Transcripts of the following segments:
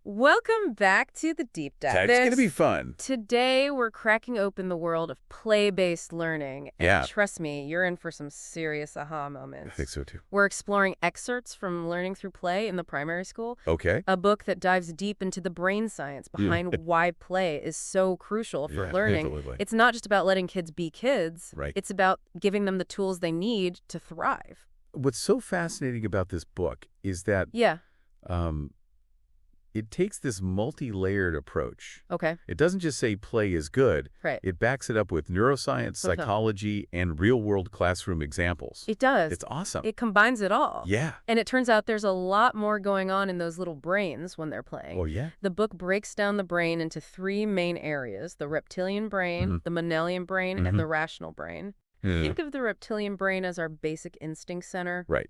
Welcome back to the Deep Dive. That's going to be fun. Today, we're cracking open the world of play-based learning. And Yeah. trust me, you're in for some serious aha I moments. think so, too. We're exploring excerpts from Learning Through Play in the primary school, Okay. a book that dives deep into the brain science behind why play is so crucial for Yeah, learning. absolutely. It's not just about letting kids be kids. Right. It's about giving them the tools they need to thrive. What's so fascinating about this book is that Yeah. it takes this multi-layered approach. Okay. It doesn't just say play is good. Right. It backs it up with neuroscience, psychology, and real-world classroom examples. It does. It's awesome. It combines it all. Yeah. And it turns out there's a lot more going on in those little brains when they're playing. Oh, yeah? The book breaks down the brain into three main areas: the reptilian brain, the mammalian brain, and the rational brain. Think of the reptilian brain as our basic instinct center. Right.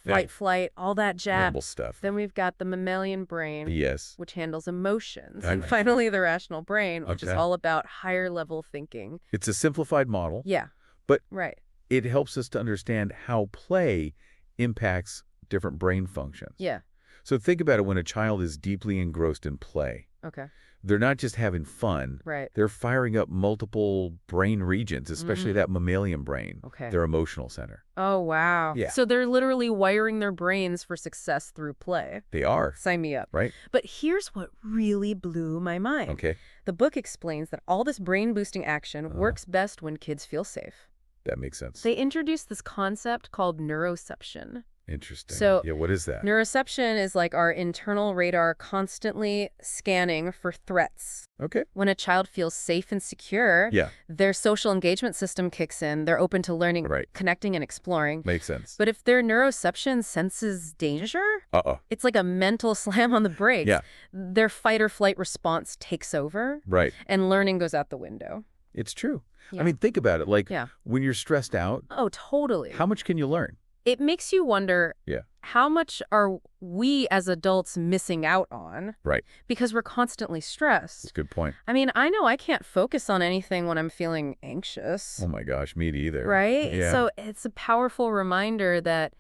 Fight, flight, all that jazz. Normal stuff. Then we've got the mammalian brain, Yes. which handles emotions. Right. And finally, the rational brain, which is Okay. all about higher level thinking. It's a simplified model. Yeah. But Right. it helps us to understand how play impacts different brain functions. Yeah. So think about it when a child is deeply engrossed in play. Okay. They're not just having fun. Right. They're firing up multiple brain regions, especially that mammalian brain, Okay. their emotional center. Oh, wow. Yeah. So they're literally wiring their brains for success through play. They are, Sign me up. right? But here's what really blew my mind. Okay. The book explains that all this brain-boosting action works best when kids feel safe. That makes sense. They introduced this concept called neuroception. Interesting. So, yeah, what is that? Neuroception is like our internal radar constantly scanning for threats. Okay. When a child feels safe and secure, Yeah, their social engagement system kicks in. They're open to learning, Right. connecting, and exploring. makes sense. But if their neuroception senses danger, Uh-oh. it's like a mental slam on the brakes. Yeah. Their fight or flight response takes over, Right. and learning goes out the window. It's true. Yeah. I mean, think about it. Like, Yeah. when you're stressed out, Oh, totally. how much can you learn? It makes you wonder, Yeah. how much are we as adults missing out on Right. because we're constantly stressed? That's a good point. I mean, I know I can't focus on anything when I'm feeling anxious, Oh, my gosh, me either. right? Yeah. So it's a powerful reminder that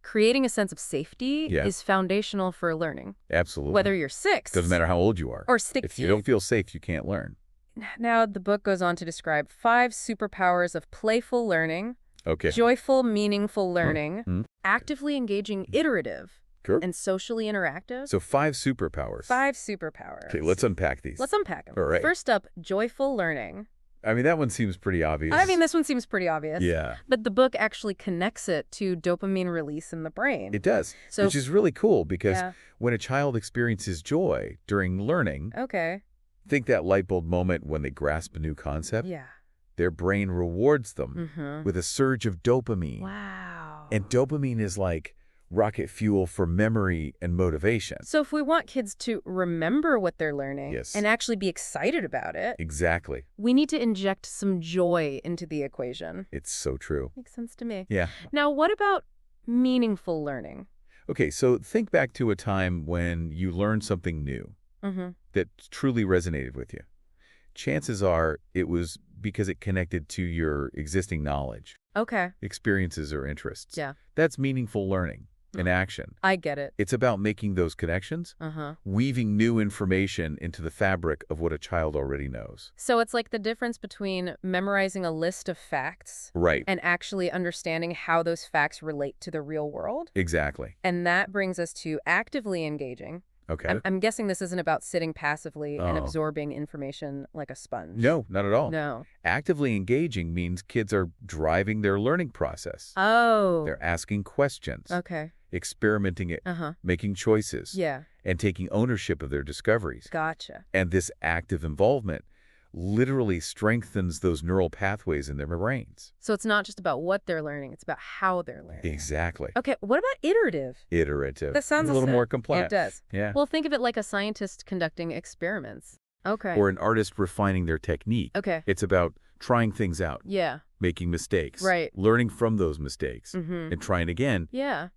creating a sense of safety Yeah. is foundational for learning, Absolutely. whether you're 6 Doesn't matter how old you are. or If 16. you don't feel safe, you can't learn. Now, the book goes on to describe 5 superpowers of playful learning, Okay. joyful, meaningful learning, Hmm. actively engaging, iterative, Sure. and socially interactive. So 5 superpowers. 5 superpowers. Okay, let's unpack these. Let's unpack them. All right. First up, joyful learning. I mean, that one seems pretty obvious. I mean, this one seems pretty obvious. Yeah, But the book actually connects it to dopamine release in the brain. it does, So- which is really cool because Yeah. when a child experiences joy during learning, Okay. think that light bulb moment when they grasp a new concept, Yeah. their brain rewards them Mm-hmm. with a surge of dopamine. Wow. And dopamine is like rocket fuel for memory and motivation. So if we want kids to remember what they're learning Yes. and actually be excited about it, Exactly. we need to inject some joy into the equation. It's so true. Makes sense to me. Yeah. Now, what about meaningful learning? Okay, so think back to a time when you learned something new Mm-hmm. that truly resonated with you. Chances are it was because it connected to your existing knowledge, Okay. experiences, or interests. Yeah. That's meaningful learning in action. I get it. It's about making those connections, Uh-huh. weaving new information into the fabric of what a child already knows. So it's like the difference between memorizing a list of facts Right. and actually understanding how those facts relate to the real world. Exactly. And that brings us to actively engaging. Okay. I'm guessing this isn't about sitting passively and Oh. absorbing information like a sponge. No, not at all. No. Actively engaging means kids are driving their learning process. Oh. They're asking questions, Okay. experimenting it, Uh-huh. making choices, Yeah. and taking ownership of their discoveries. Gotcha. And this active involvement literally strengthens those neural pathways in their brains. So it's not just about what they're learning, it's about how they're learning. Exactly. Okay, what about iterative? Iterative. That sounds a little also- more complex. It does. Yeah. Well, think of it like a scientist conducting experiments. Okay. Or an artist refining their technique. Okay. It's about trying things out, Yeah. making mistakes, Right. learning from those mistakes, Mm-hmm. and trying again. Yeah.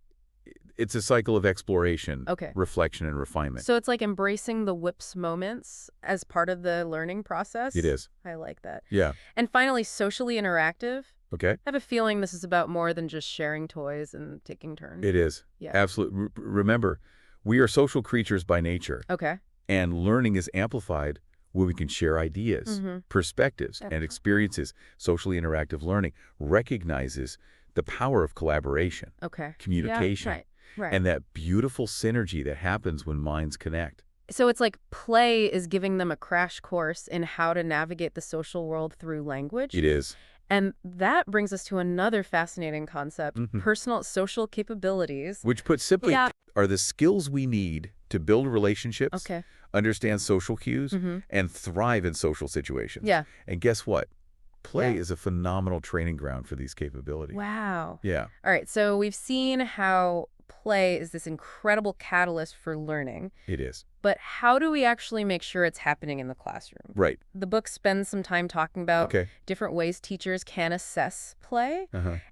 It's a cycle of exploration, Okay. reflection, and refinement. So it's like embracing the whips moments as part of the learning process? It is. I like that. Yeah. And finally, socially interactive. Okay. I have a feeling this is about more than just sharing toys and taking turns. It is. Yeah. Absolutely. Remember, we are social creatures by nature. Okay. And learning is amplified when we can share ideas, perspectives, and Definitely. experiences. Socially interactive learning recognizes the power of collaboration, Okay. communication, Yeah, right. and that beautiful synergy that happens when minds connect. So it's like play is giving them a crash course in how to navigate the social world through language. It is. And that brings us to another fascinating concept, personal social capabilities. Which, put simply, are the skills we need to build relationships, Okay. understand social cues, and thrive in social situations. Yeah. And guess what? Play is a phenomenal training ground for these capabilities. Wow. Yeah. All right, so we've seen how play is this incredible catalyst for learning. It is. But how do we actually make sure it's happening in the classroom? Right. The book spends some time talking about different ways teachers can assess play.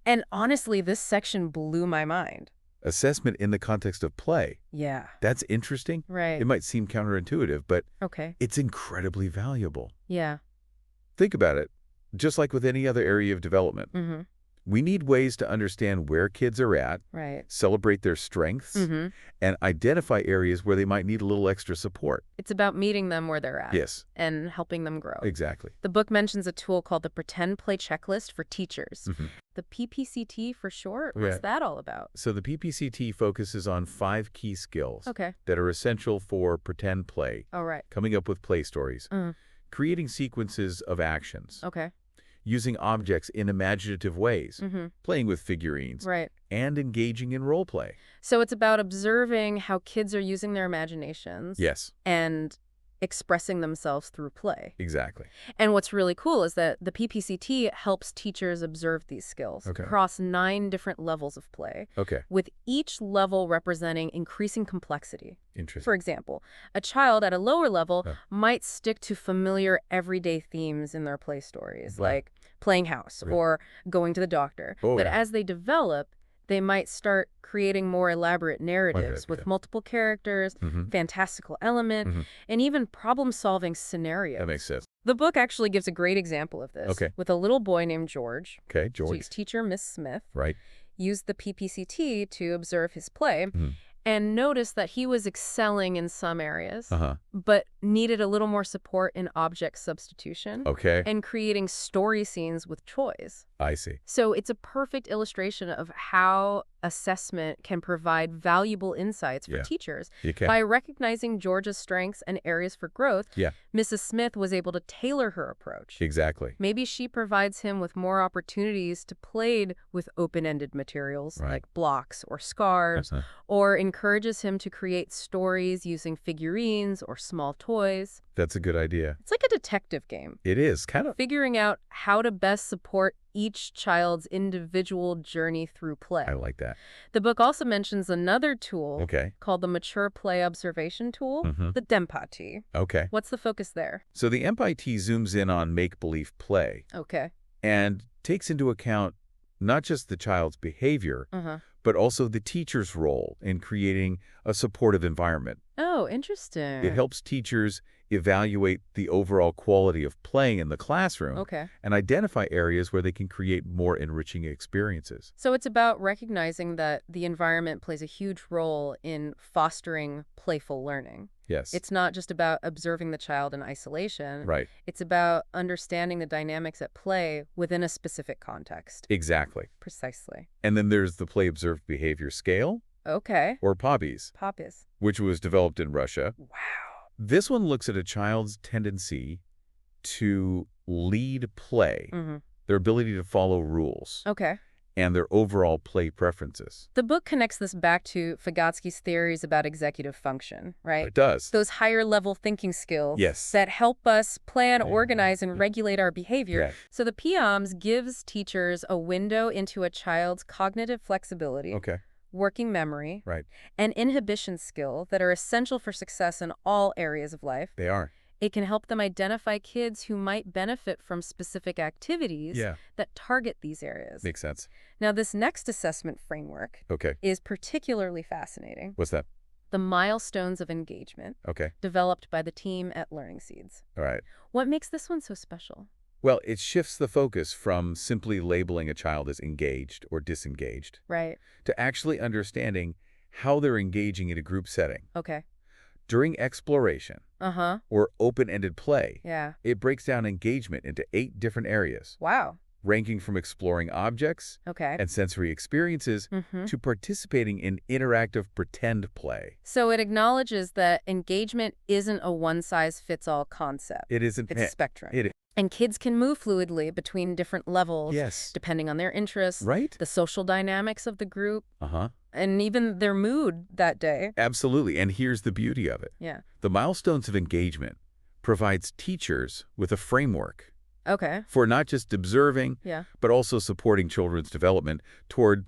And honestly, this section blew my mind. Assessment in the context of play. Yeah. That's interesting. Right. It might seem counterintuitive, but Okay. it's incredibly valuable. Yeah. Think about it. Just like with any other area of development, we need ways to understand where kids are at, Right. celebrate their strengths, and identify areas where they might need a little extra support. It's about meeting them where they're at. Yes. And helping them grow. Exactly. The book mentions a tool called the Pretend Play Checklist for teachers. The PPCT for short? What's that all about? So the PPCT focuses on 5 key skills that are essential for pretend play. All right. Coming up with play stories. Creating sequences of actions. Okay. Using objects in imaginative ways. Playing with figurines. Right. And engaging in role play. So it's about observing how kids are using their imaginations. Yes. And expressing themselves through play. Exactly. And what's really cool is that the PPCT helps teachers observe these skills across 9 different levels of play, with each level representing increasing complexity. Interesting. For example, a child at a lower level might stick to familiar everyday themes in their play stories, like playing house or going to the doctor. But as they develop, they might start creating more elaborate narratives with multiple characters, fantastical element, and even problem-solving scenarios. That makes sense. The book actually gives a great example of this with a little boy named George. George. So his teacher, Miss Smith, Right. used the PPCT to observe his play and noticed that he was excelling in some areas, but needed a little more support in object substitution and creating story scenes with toys. I see. So it's a perfect illustration of how assessment can provide valuable insights for teachers. By recognizing George's strengths and areas for growth, Mrs. Smith was able to tailor her approach. Exactly. Maybe she provides him with more opportunities to play with open-ended materials like blocks or scarves, or encourages him to create stories using figurines or small toys. That's a good idea. It's like a detective game. It is, kind of. Figuring out how to best support each child's individual journey through play. I like that. The book also mentions another tool called the Mature Play Observation Tool, the DEMPAT. What's the focus there? So the MPIT zooms in on make-believe play and takes into account not just the child's behavior, but also the teacher's role in creating a supportive environment. Oh, interesting. It helps teachers evaluate the overall quality of play in the classroom and identify areas where they can create more enriching experiences. So it's about recognizing that the environment plays a huge role in fostering playful learning. Yes. It's not just about observing the child in isolation. Right. It's about understanding the dynamics at play within a specific context. Exactly. Precisely. And then there's the Play Observed Behavior Scale, or POBIS, which was developed in Russia. Wow. This one looks at a child's tendency to lead play, their ability to follow rules, and their overall play preferences. The book connects this back to Vygotsky's theories about executive function, right? It does. Those higher-level thinking skills that help us plan, organize, and regulate our behavior. So the POMS gives teachers a window into a child's cognitive flexibility, working memory, and inhibition skill that are essential for success in all areas of life. They are. It can help them identify kids who might benefit from specific activities that target these areas. Makes sense. Now, this next assessment framework is particularly fascinating. What's that? The milestones of engagement, developed by the team at Learning Seeds. All right. What makes this one so special? Well, it shifts the focus from simply labeling a child as engaged or disengaged to actually understanding how they're engaging in a group setting. During exploration or open-ended play, it breaks down engagement into 8 different areas. Wow. Ranging from exploring objects and sensory experiences to participating in interactive pretend play. So it acknowledges that engagement isn't a one-size-fits-all concept. It isn't. It's a spectrum. It is. And kids can move fluidly between different levels, depending on their interests, the social dynamics of the group, and even their mood that day. Absolutely. And here's the beauty of it. The milestones of engagement provides teachers with a framework for not just observing, but also supporting children's development toward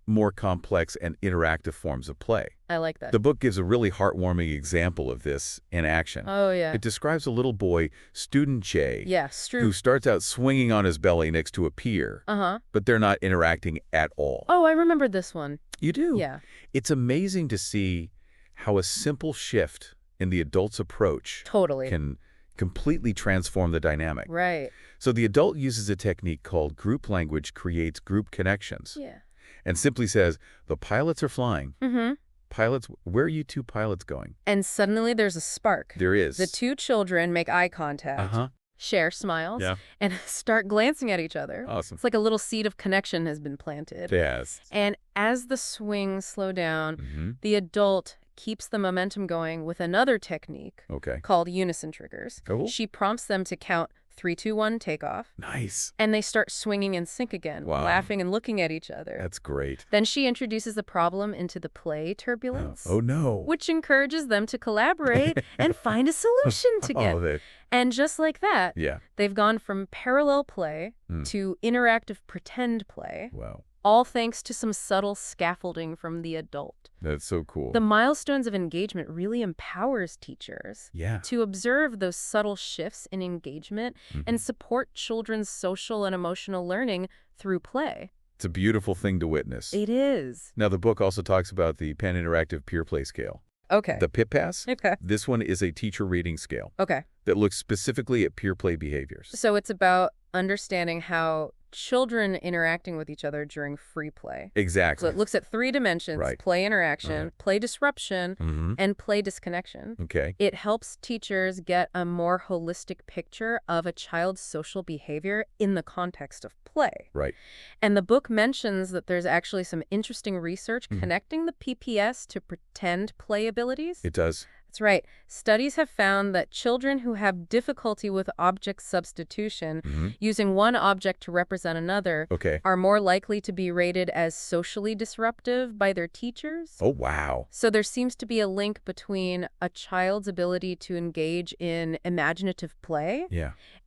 more complex and interactive forms of play. I like that. The book gives a really heartwarming example of this in action. Oh, yeah. It describes a little boy, Student J, who Stroop, starts out swinging on his belly next to a pier, but they're not interacting at all. Oh, I remember this one. You do? Yeah. It's amazing to see how a simple shift in the adult's approach can completely transform the dynamic. Right. So the adult uses a technique called group language creates group connections. And simply says, the pilots are flying. Pilots, where are you 2 pilots going? And suddenly there's a spark. There is. The 2 children make eye contact, share smiles, and start glancing at each other. Awesome. It's like a little seed of connection has been planted. Yes. And as the swings slow down, the adult keeps the momentum going with another technique called unison triggers. She prompts them to count 3, 2, 1, takeoff. Nice. And they start swinging in sync again, laughing and looking at each other. That's great. Then she introduces the problem into the play turbulence. Oh, no. Which encourages them to collaborate and find a solution together. And just like that, they've gone from parallel play to interactive pretend play. Wow. All thanks to some subtle scaffolding from the adult. That's so cool. The milestones of engagement really empowers teachers to observe those subtle shifts in engagement and support children's social and emotional learning through play. It's a beautiful thing to witness. It is. Now, the book also talks about the Penn Interactive Peer Play Scale. The PIPPAS. This one is a teacher rating scale. That looks specifically at peer play behaviors. So it's about understanding how children interacting with each other during free play. Exactly. So it looks at 3 dimensions, play interaction, play disruption, and play disconnection. It helps teachers get a more holistic picture of a child's social behavior in the context of play. And the book mentions that there's actually some interesting research connecting the PPS to pretend play abilities. It does. That's right. Studies have found that children who have difficulty with object substitution, using one object to represent another, are more likely to be rated as socially disruptive by their teachers. Oh, wow. So there seems to be a link between a child's ability to engage in imaginative play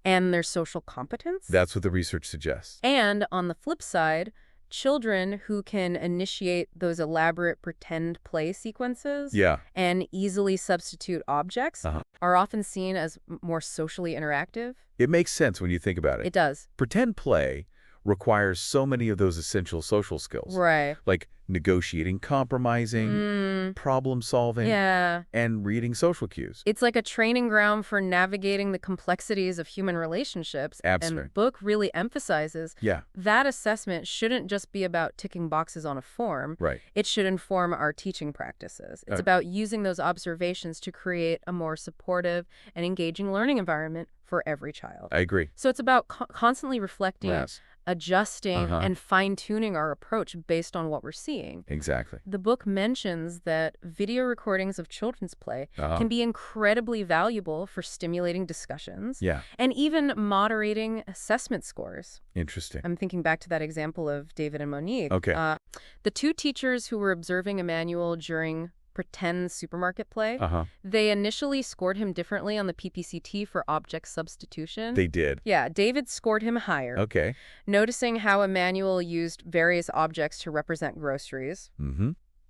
and their social competence. That's what the research suggests. And on the flip side, children who can initiate those elaborate pretend play sequences and easily substitute objects are often seen as more socially interactive. It makes sense when you think about it. It does. Pretend play requires so many of those essential social skills. Like negotiating, compromising, problem solving, and reading social cues. It's like a training ground for navigating the complexities of human relationships. Absolutely. And the book really emphasizes that assessment shouldn't just be about ticking boxes on a form. It should inform our teaching practices. It's about using those observations to create a more supportive and engaging learning environment for every child. I agree. So it's about constantly reflecting, adjusting, and fine-tuning our approach based on what we're seeing. Exactly. The book mentions that video recordings of children's play can be incredibly valuable for stimulating discussions and even moderating assessment scores. Interesting. I'm thinking back to that example of David and Monique. The 2 teachers who were observing Emmanuel during pretend supermarket play, they initially scored him differently on the PPCT for object substitution. They did? Yeah, David scored him higher. Noticing how Emmanuel used various objects to represent groceries.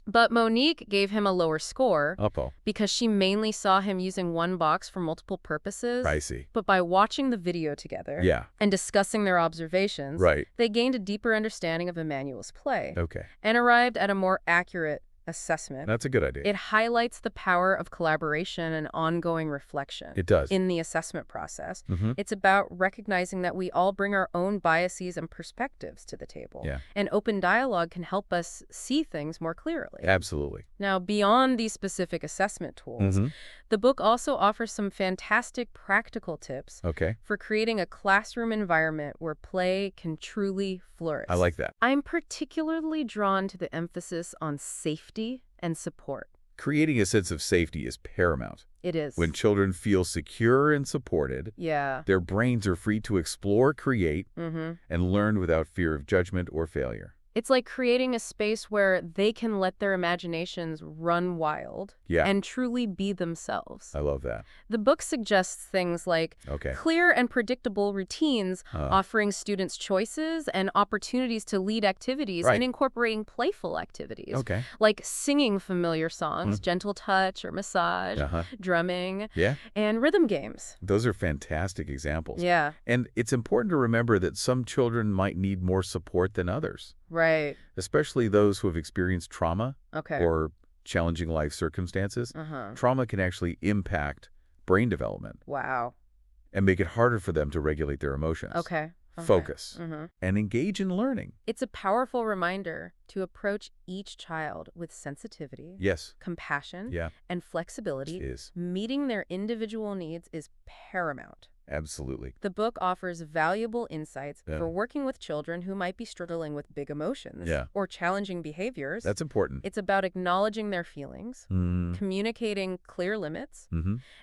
But Monique gave him a lower score because she mainly saw him using one box for multiple purposes. I see. But by watching the video together and discussing their observations, they gained a deeper understanding of Emmanuel's play and arrived at a more accurate assessment. That's a good idea. It highlights the power of collaboration and ongoing reflection. It does. In the assessment process. It's about recognizing that we all bring our own biases and perspectives to the table. Yeah. And open dialogue can help us see things more clearly. Absolutely. Now, beyond these specific assessment tools, the book also offers some fantastic practical tips for creating a classroom environment where play can truly flourish. I like that. I'm particularly drawn to the emphasis on safety and support. Creating a sense of safety is paramount. It is. When children feel secure and supported, their brains are free to explore, create, and learn without fear of judgment or failure. It's like creating a space where they can let their imaginations run wild and truly be themselves. I love that. The book suggests things like clear and predictable routines, offering students choices and opportunities to lead activities and incorporating playful activities, like singing familiar songs, gentle touch or massage, drumming, and rhythm games. Those are fantastic examples. Yeah. And it's important to remember that some children might need more support than others. Right. Especially those who have experienced trauma or challenging life circumstances. Trauma can actually impact brain development. Wow. And make it harder for them to regulate their emotions. Focus, and engage in learning. It's a powerful reminder to approach each child with sensitivity, compassion, and flexibility. Meeting their individual needs is paramount. Absolutely. The book offers valuable insights for working with children who might be struggling with big emotions or challenging behaviors. That's important. It's about acknowledging their feelings, communicating clear limits,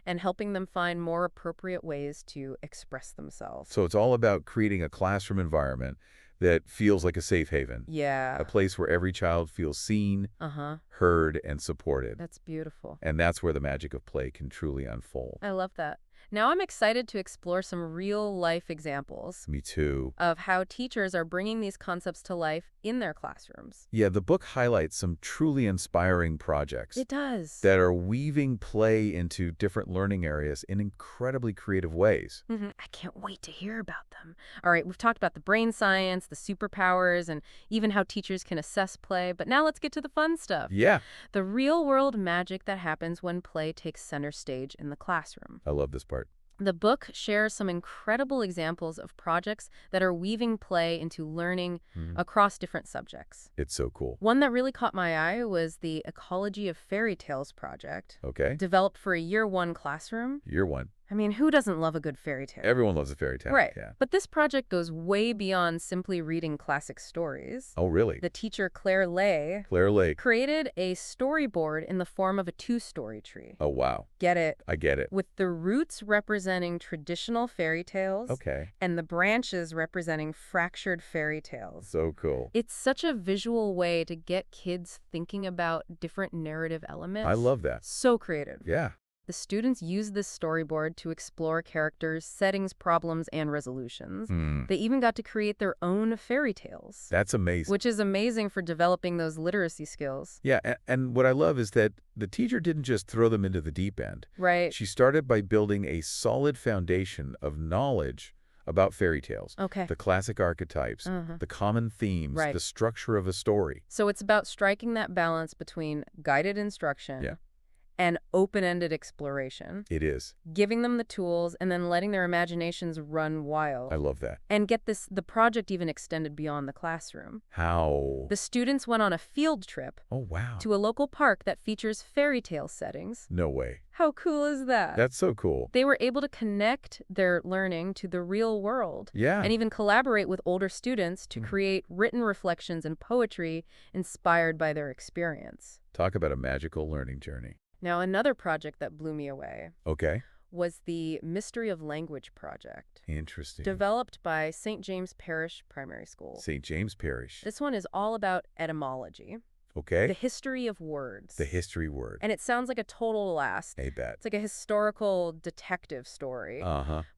and helping them find more appropriate ways to express themselves. So it's all about creating a classroom environment that feels like a safe haven. Yeah. A place where every child feels seen, heard, and supported. That's beautiful. And that's where the magic of play can truly unfold. I love that. Now I'm excited to explore some real-life examples. Me too. Of how teachers are bringing these concepts to life in their classrooms. Yeah, the book highlights some truly inspiring projects. It does. That are weaving play into different learning areas in incredibly creative ways. I can't wait to hear about them. All right, we've talked about the brain science, the superpowers, and even how teachers can assess play. But now let's get to the fun stuff. Yeah. The real-world magic that happens when play takes center stage in the classroom. I love this part. The book shares some incredible examples of projects that are weaving play into learning across different subjects. It's so cool. One that really caught my eye was the Ecology of Fairy Tales project. Developed for a Year 1 classroom. Year 1. I mean, who doesn't love a good fairy tale? Everyone loves a fairy tale. Right. Yeah. But this project goes way beyond simply reading classic stories. Oh, really? The teacher, Claire Lay, created a storyboard in the form of a two-story tree. Oh, wow. Get it? I get it. With the roots representing traditional fairy tales. And the branches representing fractured fairy tales. So cool. It's such a visual way to get kids thinking about different narrative elements. I love that. So creative. Yeah. The students use this storyboard to explore characters, settings, problems, and resolutions. They even got to create their own fairy tales. That's amazing. Which is amazing for developing those literacy skills. Yeah, and what I love is that the teacher didn't just throw them into the deep end. Right. She started by building a solid foundation of knowledge about fairy tales. The classic archetypes, the common themes, the structure of a story. So it's about striking that balance between guided instruction and open-ended exploration. It is. Giving them the tools and then letting their imaginations run wild. I love that. And get this, the project even extended beyond the classroom. How? The students went on a field trip. Oh, wow. To a local park that features fairy tale settings. No way. How cool is that? That's so cool. They were able to connect their learning to the real world. Yeah. And even collaborate with older students to create written reflections and poetry inspired by their experience. Talk about a magical learning journey. Now, another project that blew me away was the Mystery of Language project. Interesting. Developed by St. James Parish Primary School. St. James Parish. This one is all about etymology. Okay. The history of words. The history word. And it sounds like a total last. I bet. It's like a historical detective story.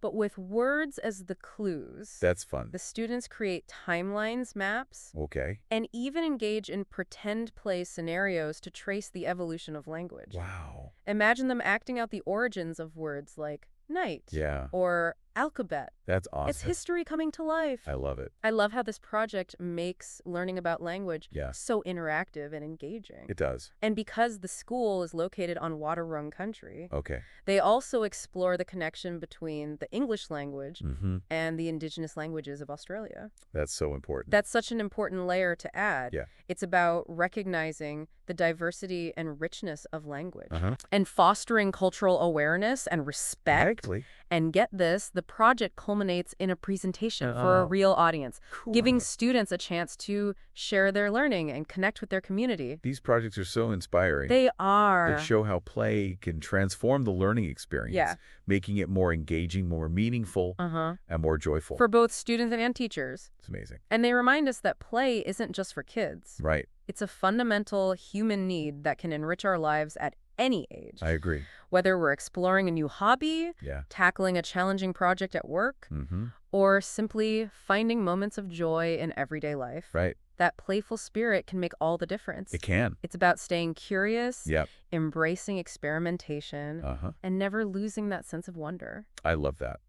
But with words as the clues. That's fun. The students create timelines, maps. And even engage in pretend play scenarios to trace the evolution of language. Wow. Imagine them acting out the origins of words like night. Or alphabet. That's awesome. It's history coming to life. I love it. I love how this project makes learning about language Yeah. so interactive and engaging. It does. And because the school is located on water-run country, Okay. they also explore the connection between the English language Mm-hmm. and the indigenous languages of Australia. That's so important. That's such an important layer to add. Yeah. It's about recognizing the diversity and richness of language Uh-huh. and fostering cultural awareness and respect. Exactly. And get this, the project culminates in a presentation for a real audience, Cool. giving students a chance to share their learning and connect with their community. These projects are so inspiring. They are. They show how play can transform the learning experience, making it more engaging, more meaningful, and more joyful. For both students and teachers. It's amazing. And they remind us that play isn't just for kids. Right. It's a fundamental human need that can enrich our lives at any age. I agree. Whether we're exploring a new hobby, Yeah. tackling a challenging project at work, Mm-hmm. or simply finding moments of joy in everyday life. Right. That playful spirit can make all the difference. It can. It's about staying curious, Yep. embracing experimentation, and never losing that sense of wonder. I love that.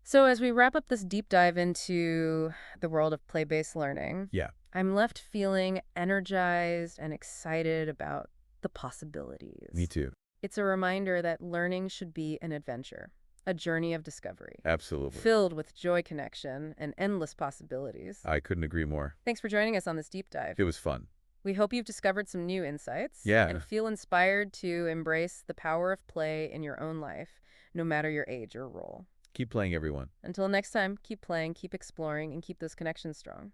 So as we wrap up this deep dive into the world of play-based learning, Yeah. I'm left feeling energized and excited about the possibilities. Me too. It's a reminder that learning should be an adventure, a journey of discovery. Absolutely. Filled with joy, connection, and endless possibilities. I couldn't agree more. Thanks for joining us on this deep dive. It was fun. We hope you've discovered some new insights. Yeah. And feel inspired to embrace the power of play in your own life, no matter your age or role. Keep playing, everyone. Until next time, keep playing, keep exploring, and keep those connections strong.